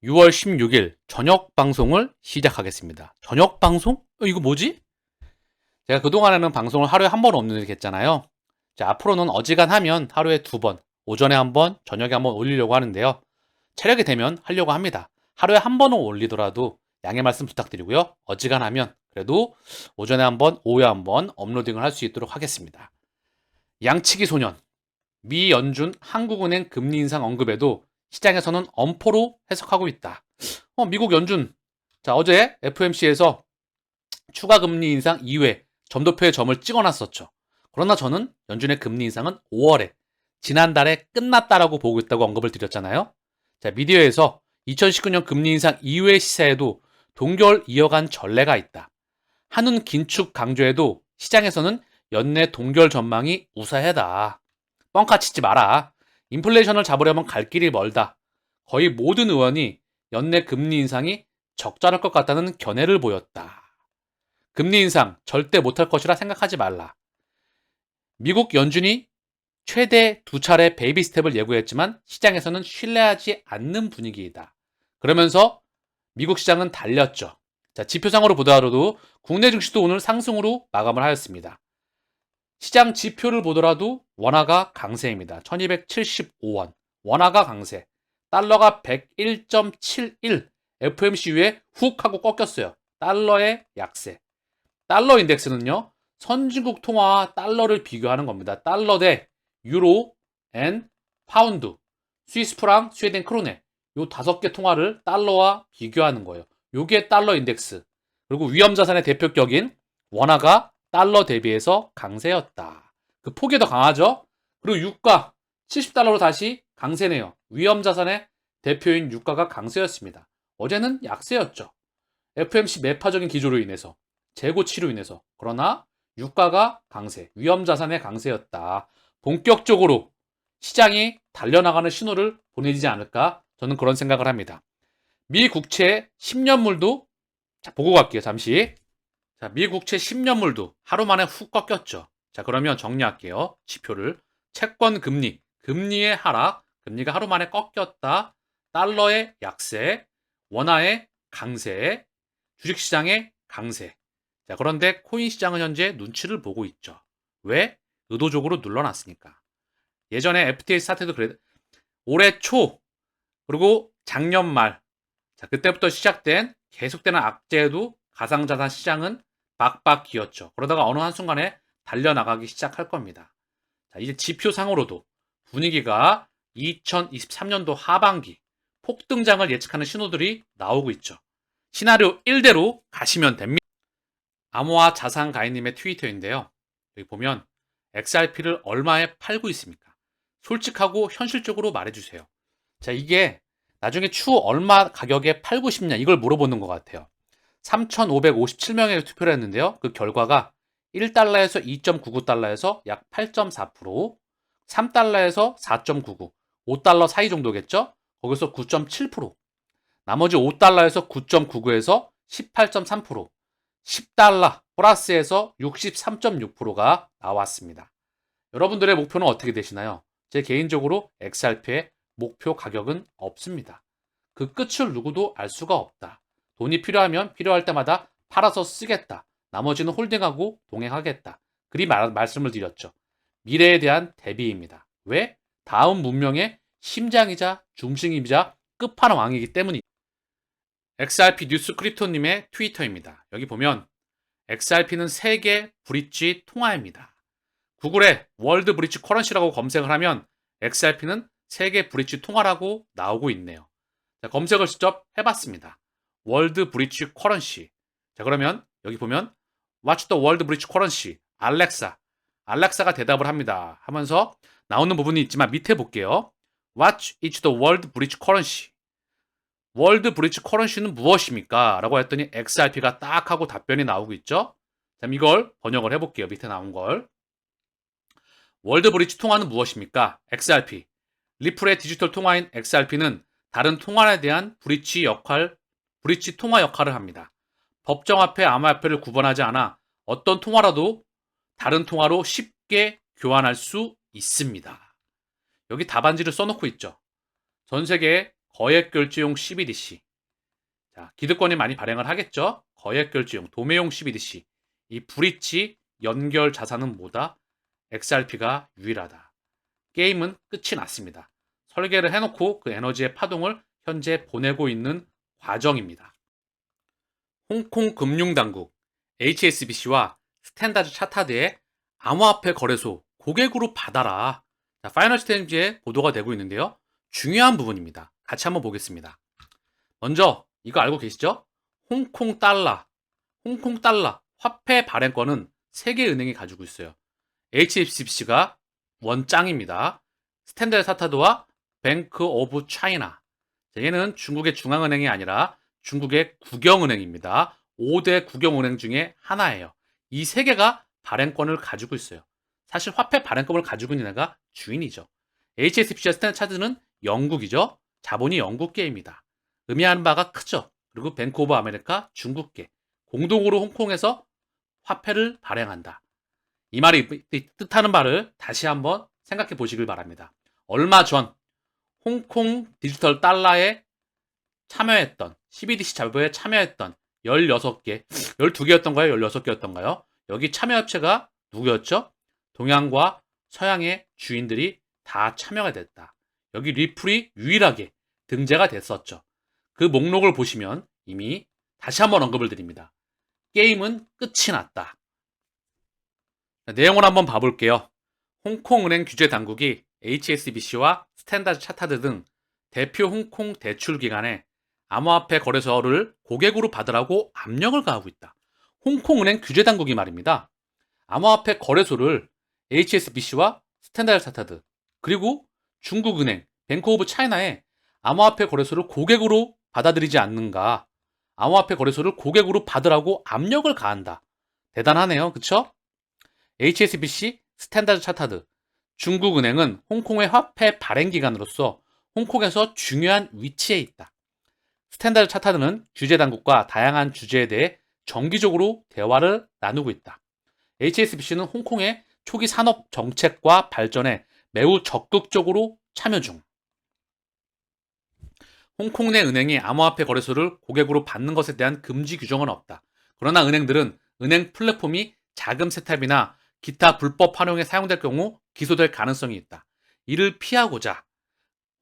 6월 16일 저녁 방송을 시작하겠습니다. 저녁 방송? 이거 뭐지? 제가 그동안에는 방송을 하루에 한 번 업로드를 했잖아요. 자, 앞으로는 어지간하면 하루에 두 번, 오전에 한 번, 저녁에 한 번 올리려고 하는데요. 체력이 되면 하려고 합니다. 하루에 한 번은 올리더라도 양해 말씀 부탁드리고요. 어지간하면 그래도 오전에 한 번, 오후에 한 번 업로딩을 할 수 있도록 하겠습니다. 양치기 소년, 미연준 한국은행 금리 인상 언급에도 시장에서는 엄포로 해석하고 있다. 미국 연준. 자, 어제 FOMC에서 추가 금리 인상 이후에 점도표에 점을 찍어놨었죠. 그러나 저는 연준의 금리 인상은 5월에 지난달에 끝났다라고 보고 있다고 언급을 드렸잖아요. 자, 미디어에서 2019년 금리 인상 이후의 시세에도 동결 이어간 전례가 있다. 한운 긴축 강조에도 시장에서는 연내 동결 전망이 우세하다. 뻥카 치지 마라. 인플레이션을 잡으려면 갈 길이 멀다. 거의 모든 의원이 연내 금리 인상이 적절할 것 같다는 견해를 보였다. 금리 인상 절대 못할 것이라 생각하지 말라. 미국 연준이 최대 두 차례 베이비 스텝을 예고했지만 시장에서는 신뢰하지 않는 분위기이다. 그러면서 미국 시장은 달렸죠. 자, 지표상으로 보더라도 국내 증시도 오늘 상승으로 마감을 하였습니다. 시장 지표를 보더라도 원화가 강세입니다. 1275원. 원화가 강세. 달러가 101.71. FOMC 이후에 훅 하고 꺾였어요. 달러의 약세. 달러 인덱스는요. 선진국 통화와 달러를 비교하는 겁니다. 달러 대 유로, 엔, 파운드, 스위스 프랑, 스웨덴 크로네. 요 5개 통화를 달러와 비교하는 거예요. 요게 달러 인덱스. 그리고 위험자산의 대표격인 원화가 달러 대비해서 강세였다. 그 폭이 더 강하죠? 그리고 유가 70달러로 다시 강세네요. 위험자산의 대표인 유가가 강세였습니다. 어제는 약세였죠. FMC 매파적인 기조로 인해서, 재고치로 인해서. 그러나 유가가 강세, 위험자산의 강세였다. 본격적으로 시장이 달려나가는 신호를 보내지 않을까? 저는 그런 생각을 합니다. 미 국채 10년물도 보고 갈게요. 잠시. 자, 미 국채 10년물도 하루 만에 훅 꺾였죠. 자, 그러면 정리할게요. 지표를. 채권 금리, 금리의 하락, 금리가 하루 만에 꺾였다. 달러의 약세, 원화의 강세, 주식시장의 강세. 자, 그런데 코인 시장은 현재 눈치를 보고 있죠. 왜? 의도적으로 눌러놨으니까. 예전에 FTX 사태도 올해 초, 그리고 작년 말, 자, 그때부터 시작된 계속되는 악재에도 가상자산 시장은 박박 기었죠. 그러다가 어느 한순간에 달려나가기 시작할 겁니다. 자, 이제 지표상으로도 분위기가 2023년도 하반기 폭등장을 예측하는 신호들이 나오고 있죠. 시나리오 1대로 가시면 됩니다. 암호화 자산 가인님의 트위터인데요. 여기 보면 XRP를 얼마에 팔고 있습니까? 솔직하고 현실적으로 말해주세요. 자, 이게 나중에 추후 얼마 가격에 팔고 싶냐 이걸 물어보는 것 같아요. 3,557명의 투표를 했는데요. 그 결과가 1달러에서 2.99달러에서 약 8.4%, 3달러에서 4.99, 5달러 사이 정도겠죠? 거기서 9.7%, 나머지 5달러에서 9.99에서 18.3%, 10달러 플러스에서 63.6%가 나왔습니다. 여러분들의 목표는 어떻게 되시나요? 제 개인적으로 XRP의 목표 가격은 없습니다. 그 끝을 누구도 알 수가 없다. 돈이 필요하면 필요할 때마다 팔아서 쓰겠다. 나머지는 홀딩하고 동행하겠다. 그리 말씀을 드렸죠. 미래에 대한 대비입니다. 왜? 다음 문명의 심장이자 중심이자 끝판왕이기 때문입니다. XRP 뉴스 크립토님의 트위터입니다. 여기 보면 XRP는 세계 브릿지 통화입니다. 구글에 월드 브릿지 커런시라고 검색을 하면 XRP는 세계 브릿지 통화라고 나오고 있네요. 자, 검색을 직접 해봤습니다. 월드 브릿지 커런시. 자, 그러면 여기 보면 What's the world bridge currency? 알렉사. 알렉사가 대답을 합니다. 하면서 나오는 부분이 있지만 밑에 볼게요. What is the world bridge currency? 월드 브릿지 커런시는 무엇입니까? 라고 했더니 XRP가 딱 하고 답변이 나오고 있죠. 자, 이걸 번역을 해볼게요. 밑에 나온 걸. 월드 브릿지 통화는 무엇입니까? XRP. 리플의 디지털 통화인 XRP는 다른 통화에 대한 브릿지 통화 역할을 합니다. 법정화폐, 암호화폐를 구분하지 않아 어떤 통화라도 다른 통화로 쉽게 교환할 수 있습니다. 여기 답안지를 써놓고 있죠. 전 세계에 거액결제용 CBDC. 자, 기득권이 많이 발행을 하겠죠. 거액결제용 도매용 CBDC. 이 브릿지 연결 자산은 뭐다? XRP가 유일하다. 게임은 끝이 났습니다. 설계를 해놓고 그 에너지의 파동을 현재 보내고 있는 과정입니다. 홍콩 금융당국 HSBC와 스탠다드 차타드의 암호화폐 거래소 고객으로 받아라. 자, 파이낸셜 타임즈에 보도가 되고 있는데요. 중요한 부분입니다. 같이 한번 보겠습니다. 먼저 이거 알고 계시죠? 홍콩 달러 화폐 발행권은 세계 은행이 가지고 있어요. HSBC가 원짱입니다. 스탠다드 차타드와 뱅크 오브 차이나. 얘는 중국의 중앙은행이 아니라 중국의 국영은행입니다. 5대 국영은행 중에 하나예요. 이 세 개가 발행권을 가지고 있어요. 사실 화폐 발행권을 가지고 있는 애가 주인이죠. HSBC와 스탠다드 차트는 영국이죠. 자본이 영국계입니다. 의미하는 바가 크죠. 그리고 뱅크 오브 아메리카 중국계. 공동으로 홍콩에서 화폐를 발행한다. 이 말이 뜻하는 바를 다시 한번 생각해 보시길 바랍니다. 얼마 전 홍콩 디지털 달러에 참여했던 CBDC 자부에 참여했던 16개, 12개였던가요? 16개였던가요? 여기 참여업체가 누구였죠? 동양과 서양의 주인들이 다 참여가 됐다. 여기 리플이 유일하게 등재가 됐었죠. 그 목록을 보시면 이미 다시 한번 언급을 드립니다. 게임은 끝이 났다. 내용을 한번 봐볼게요. 홍콩은행 규제 당국이 HSBC와 스탠다드 차타드 등 대표 홍콩 대출 기관에 암호화폐 거래소를 고객으로 받으라고 압력을 가하고 있다. 홍콩은행 규제 당국이 말입니다. 암호화폐 거래소를 HSBC와 스탠다드 차타드 그리고 중국은행 뱅크 오브 차이나에 암호화폐 거래소를 고객으로 받아들이지 않는가. 암호화폐 거래소를 고객으로 받으라고 압력을 가한다. 대단하네요. 그쵸? HSBC, 스탠다드 차타드, 중국은행은 홍콩의 화폐 발행기관으로서 홍콩에서 중요한 위치에 있다. 스탠다드 차타드는 규제 당국과 다양한 주제에 대해 정기적으로 대화를 나누고 있다. HSBC는 홍콩의 초기 산업 정책과 발전에 매우 적극적으로 참여 중. 홍콩 내 은행이 암호화폐 거래소를 고객으로 받는 것에 대한 금지 규정은 없다. 그러나 은행들은 은행 플랫폼이 자금 세탁이나 기타 불법 활용에 사용될 경우 기소될 가능성이 있다. 이를 피하고자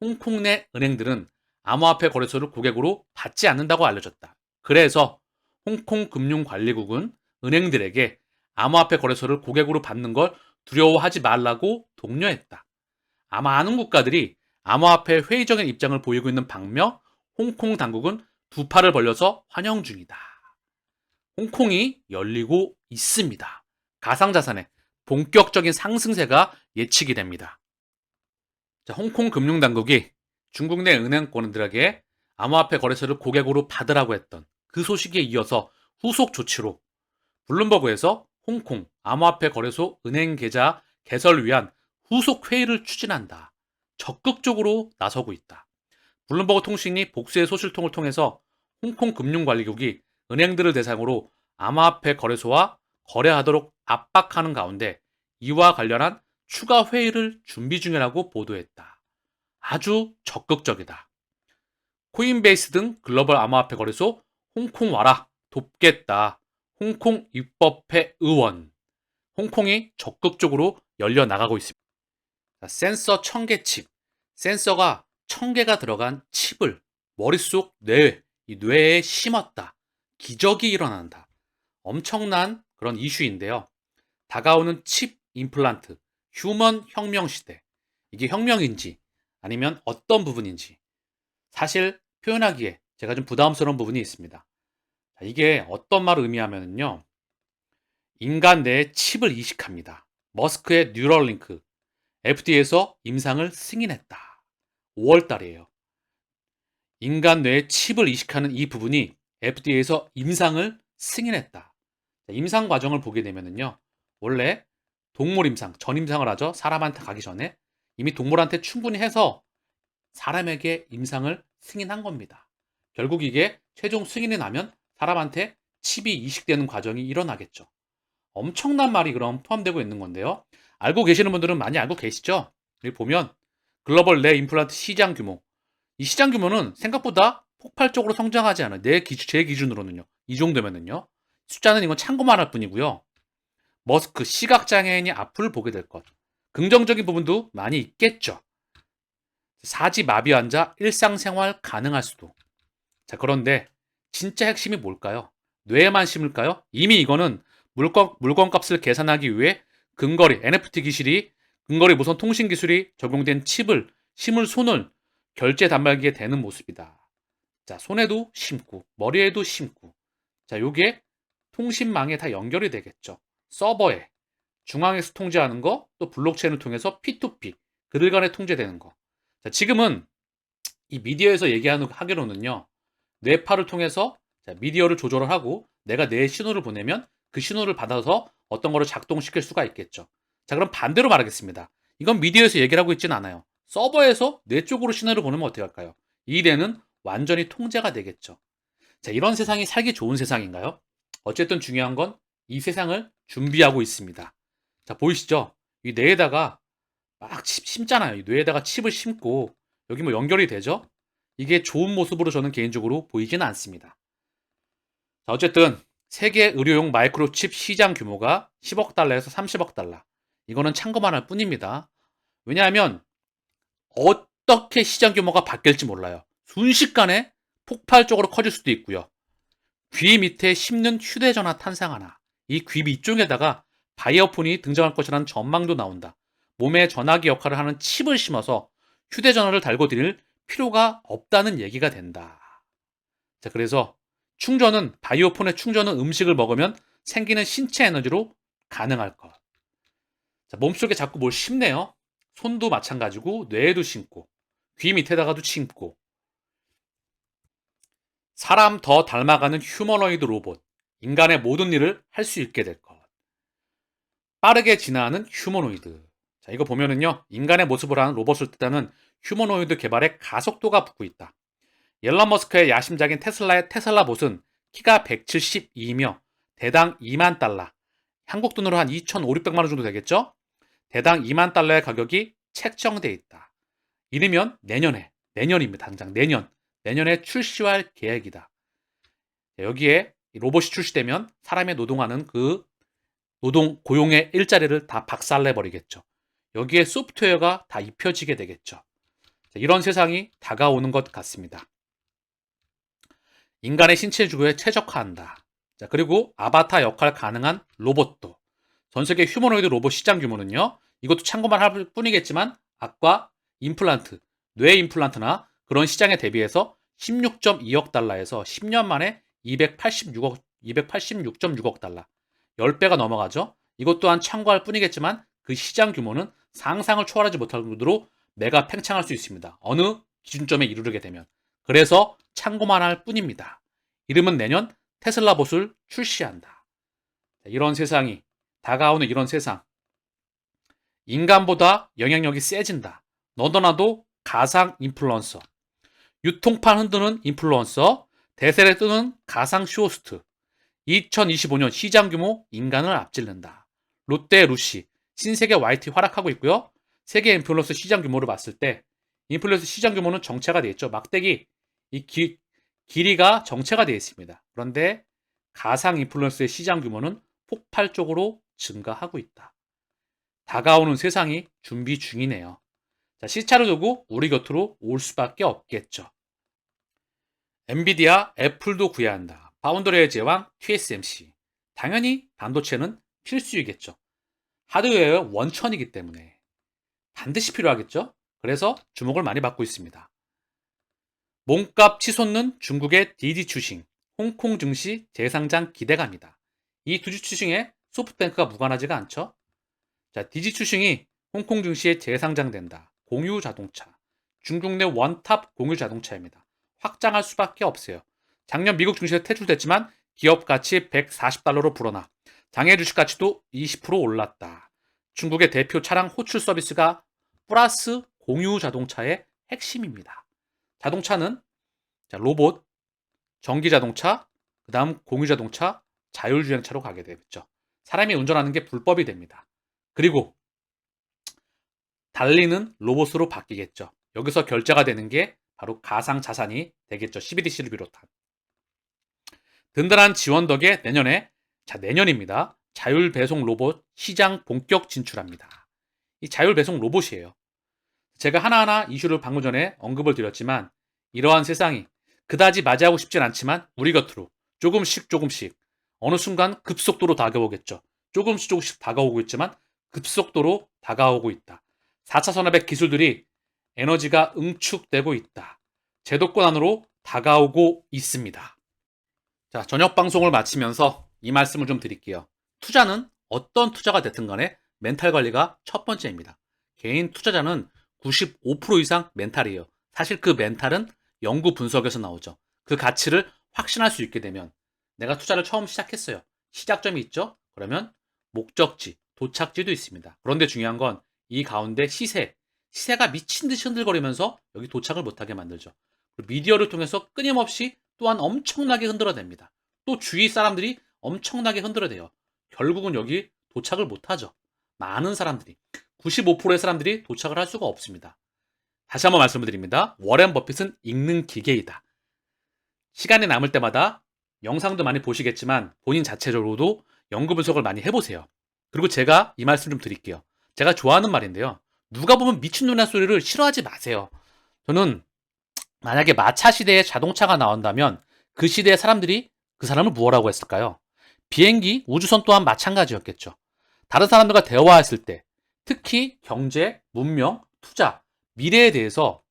홍콩 내 은행들은 암호화폐 거래소를 고객으로 받지 않는다고 알려졌다. 그래서 홍콩 금융관리국은 은행들에게 암호화폐 거래소를 고객으로 받는 걸 두려워하지 말라고 독려했다. 많은 국가들이 암호화폐 회의적인 입장을 보이고 있는 반면 홍콩 당국은 두 팔을 벌려서 환영 중이다. 홍콩이 열리고 있습니다. 가상자산의 본격적인 상승세가 예측이 됩니다. 자, 홍콩 금융당국이 중국 내 은행권들에게 암호화폐 거래소를 고객으로 받으라고 했던 그 소식에 이어서 후속 조치로 블룸버그에서 홍콩 암호화폐 거래소 은행 계좌 개설을 위한 후속 회의를 추진한다. 적극적으로 나서고 있다. 블룸버그 통신이 복수의 소실통을 통해서 홍콩 금융관리국이 은행들을 대상으로 암호화폐 거래소와 거래하도록 압박하는 가운데 이와 관련한 추가 회의를 준비 중이라고 보도했다. 아주 적극적이다. 코인베이스 등 글로벌 암호화폐 거래소 홍콩 와라 돕겠다. 홍콩 입법회 의원. 홍콩이 적극적으로 열려나가고 있습니다. 센서 1000개 칩. 센서가 1000개가 들어간 칩을 머릿속 이 뇌에 심었다. 기적이 일어난다. 엄청난 그런 이슈인데요. 다가오는 칩 임플란트, 휴먼 혁명 시대. 이게 혁명인지 아니면 어떤 부분인지 사실 표현하기에 제가 좀 부담스러운 부분이 있습니다. 이게 어떤 말을 의미하면요. 인간 뇌에 칩을 이식합니다. 머스크의 뉴럴링크, FDA에서 임상을 승인했다. 5월 달이에요. 인간 뇌에 칩을 이식하는 이 부분이 FDA에서 임상을 승인했다. 임상 과정을 보게 되면요. 원래 동물 임상, 전 임상을 하죠. 사람한테 가기 전에 이미 동물한테 충분히 해서 사람에게 임상을 승인한 겁니다. 결국 이게 최종 승인이 나면 사람한테 칩이 이식되는 과정이 일어나겠죠. 엄청난 말이 그럼 포함되고 있는 건데요. 알고 계시는 분들은 많이 알고 계시죠? 여기 보면 글로벌 뇌 임플란트 시장 규모 이 시장 규모는 생각보다 폭발적으로 성장하지 않아요. 제 기준으로는요. 이 정도면은요. 숫자는 이건 참고만 할 뿐이고요. 머스크, 시각장애인이 앞을 보게 될 것. 긍정적인 부분도 많이 있겠죠. 사지 마비 환자 일상생활 가능할 수도. 자, 그런데 진짜 핵심이 뭘까요? 뇌에만 심을까요? 이미 이거는 물건값을 계산하기 위해 근거리, NFT 기술이, 근거리 무선 통신 기술이 적용된 칩을 심을 손을 결제 단말기에 대는 모습이다. 자, 손에도 심고, 머리에도 심고. 자, 요게 통신망에 다 연결이 되겠죠. 서버에. 중앙에서 통제하는 거, 또 블록체인을 통해서 P2P, 그들 간에 통제되는 거. 자, 지금은 이 미디어에서 하기로는요, 뇌파를 통해서 미디어를 조절을 하고 내가 뇌에 신호를 보내면 그 신호를 받아서 어떤 거를 작동시킬 수가 있겠죠. 자, 그럼 반대로 말하겠습니다. 이건 미디어에서 얘기를 하고 있지는 않아요. 서버에서 뇌 쪽으로 신호를 보내면 어떻게 할까요? 이 뇌는 완전히 통제가 되겠죠. 자, 이런 세상이 살기 좋은 세상인가요? 어쨌든 중요한 건 이 세상을 준비하고 있습니다. 자, 보이시죠? 이 뇌에다가 막 심잖아요. 이 뇌에다가 칩을 심고 여기 뭐 연결이 되죠? 이게 좋은 모습으로 저는 개인적으로 보이지는 않습니다. 자, 어쨌든 세계 의료용 마이크로칩 시장 규모가 10억 달러에서 30억 달러. 이거는 참고만 할 뿐입니다. 왜냐하면 어떻게 시장 규모가 바뀔지 몰라요. 순식간에 폭발적으로 커질 수도 있고요. 귀 밑에 심는 휴대전화 탄생하나. 이 귀 밑쪽에다가 바이오폰이 등장할 것이라는 전망도 나온다. 몸에 전화기 역할을 하는 칩을 심어서 휴대전화를 달고 다닐 필요가 없다는 얘기가 된다. 자, 그래서 바이오폰의 충전은 음식을 먹으면 생기는 신체 에너지로 가능할 것. 자, 몸속에 자꾸 뭘 심네요. 손도 마찬가지고, 뇌에도 심고, 귀 밑에다가도 심고, 사람 더 닮아가는 휴머노이드 로봇, 인간의 모든 일을 할 수 있게 될 것. 빠르게 진화하는 휴머노이드. 자, 이거 보면은요, 인간의 모습을 하는 로봇을 뜻하는 휴머노이드 개발에 가속도가 붙고 있다. 앨런 머스크의 야심작인 테슬라의 테슬라봇은 키가 172이며 대당 2만 달러, 한국 돈으로 한 2,500~600만 원 정도 되겠죠? 대당 2만 달러의 가격이 책정돼 있다. 이르면 내년입니다. 당장 내년에 출시할 계획이다. 여기에 로봇이 출시되면 사람이 노동하는 그 고용의 일자리를 다 박살내버리겠죠. 여기에 소프트웨어가 다 입혀지게 되겠죠. 이런 세상이 다가오는 것 같습니다. 인간의 신체 주부에 최적화한다. 자, 그리고 아바타 역할 가능한 로봇도. 전 세계 휴머노이드 로봇 시장 규모는요, 이것도 참고만 할 뿐이겠지만, 아까 뇌 임플란트나 그런 시장에 대비해서 16.2억 달러에서 10년 만에 286.6억 달러. 10배가 넘어가죠. 이것 또한 참고할 뿐이겠지만, 그 시장 규모는 상상을 초월하지 못할 정도로 메가 팽창할 수 있습니다. 어느 기준점에 이르게 되면. 그래서 참고만 할 뿐입니다. 이름은 내년 테슬라봇을 출시한다. 이런 세상이 다가오는 이런 세상. 인간보다 영향력이 세진다. 너도나도 가상 인플루언서. 유통판 흔드는 인플루언서. 대세를 뜨는 가상 쇼호스트. 2025년 시장 규모 인간을 앞질른다. 롯데 루시. 신세계 YT 활약하고 있고요. 세계 인플루언서 시장 규모를 봤을 때 인플루언서 시장 규모는 정체가 되어 있죠. 막대기 길이가 정체가 되어 있습니다. 그런데 가상 인플루언서의 시장 규모는 폭발적으로 증가하고 있다. 다가오는 세상이 준비 중이네요. 자, 시차를 두고 우리 곁으로 올 수밖에 없겠죠. 엔비디아, 애플도 구해야 한다. 파운드리의 제왕 TSMC. 당연히 반도체는 필수이겠죠. 하드웨어의 원천이기 때문에 반드시 필요하겠죠. 그래서 주목을 많이 받고 있습니다. 몸값 치솟는 중국의 디디 추싱, 홍콩 증시 재상장 기대감이다. 이 두 주 추싱에 소프트뱅크가 무관하지가 않죠. 자, 디지 추싱이 홍콩 증시에 재상장된다. 공유 자동차. 중국 내 원탑 공유 자동차입니다. 확장할 수밖에 없어요. 작년 미국 증시에 퇴출됐지만 기업 가치 140달러로 불어나 장외 주식 가치도 20% 올랐다. 중국의 대표 차량 호출 서비스가 플러스 공유 자동차의 핵심입니다. 자동차는 로봇, 전기 자동차, 그 다음 공유 자동차, 자율주행차로 가게 되겠죠. 사람이 운전하는 게 불법이 됩니다. 그리고 달리는 로봇으로 바뀌겠죠. 여기서 결제가 되는 게 바로 가상자산이 되겠죠. CBDC를 비롯한. 든든한 지원 덕에 내년입니다. 자율배송 로봇 시장 본격 진출합니다. 이 자율배송 로봇이에요. 제가 하나하나 이슈를 방금 전에 언급을 드렸지만 이러한 세상이 그다지 맞이하고 싶진 않지만 우리 곁으로 조금씩 어느 순간 급속도로 다가오겠죠. 조금씩 다가오고 있지만 급속도로 다가오고 있다. 4차 산업의 기술들이 에너지가 응축되고 있다. 제도권 안으로 다가오고 있습니다. 자, 저녁 방송을 마치면서 이 말씀을 좀 드릴게요. 투자는 어떤 투자가 됐든 간에 멘탈 관리가 첫 번째입니다. 개인 투자자는 95% 이상 멘탈이에요. 사실 그 멘탈은 연구 분석에서 나오죠. 그 가치를 확신할 수 있게 되면 내가 투자를 처음 시작했어요. 시작점이 있죠? 그러면 목적지, 도착지도 있습니다. 그런데 중요한 건 이 가운데 시세가 미친 듯이 흔들거리면서 여기 도착을 못하게 만들죠. 미디어를 통해서 끊임없이 또한 엄청나게 흔들어댑니다. 또 주위 사람들이 엄청나게 흔들어대요. 결국은 여기 도착을 못하죠. 많은 사람들이 95%의 사람들이 도착을 할 수가 없습니다. 다시 한번 말씀을 드립니다. 워렌 버핏은 읽는 기계이다. 시간이 남을 때마다 영상도 많이 보시겠지만 본인 자체적으로도 연구 분석을 많이 해보세요. 그리고 제가 이 말씀 좀 드릴게요. 제가 좋아하는 말인데요. 누가 보면 미친놈이라는 소리를 싫어하지 마세요. 저는 만약에 마차 시대에 자동차가 나온다면 그 시대의 사람들이 그 사람을 무엇라고 했을까요? 비행기, 우주선 또한 마찬가지였겠죠. 다른 사람들과 대화했을 때 특히 경제, 문명, 투자, 미래에 대해서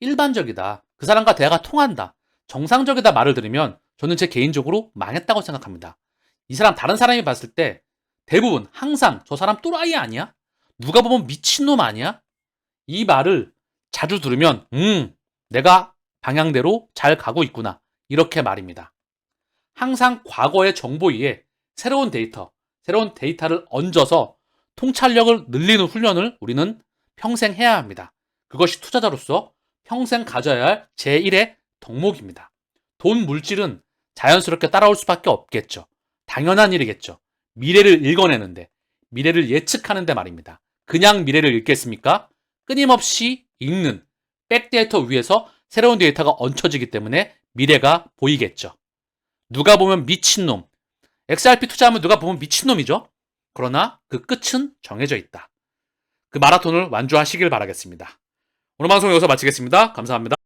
일반적이다. 그 사람과 대화가 통한다. 정상적이다 말을 들으면 저는 제 개인적으로 망했다고 생각합니다. 이 사람 다른 사람이 봤을 때 대부분 항상 저 사람 또라이 아니야? 누가 보면 미친놈 아니야? 이 말을 자주 들으면 내가 방향대로 잘 가고 있구나. 이렇게 말입니다. 항상 과거의 정보 위에 새로운 데이터를 얹어서 통찰력을 늘리는 훈련을 우리는 평생 해야 합니다. 그것이 투자자로서 평생 가져야 할 제1의 덕목입니다. 돈 물질은 자연스럽게 따라올 수밖에 없겠죠. 당연한 일이겠죠. 미래를 읽어내는데, 미래를 예측하는데 말입니다. 그냥 미래를 읽겠습니까? 끊임없이 읽는 백데이터 위에서 새로운 데이터가 얹혀지기 때문에 미래가 보이겠죠. 누가 보면 미친놈. XRP 투자하면 누가 보면 미친놈이죠. 그러나 그 끝은 정해져 있다. 그 마라톤을 완주하시길 바라겠습니다. 오늘 방송 여기서 마치겠습니다. 감사합니다.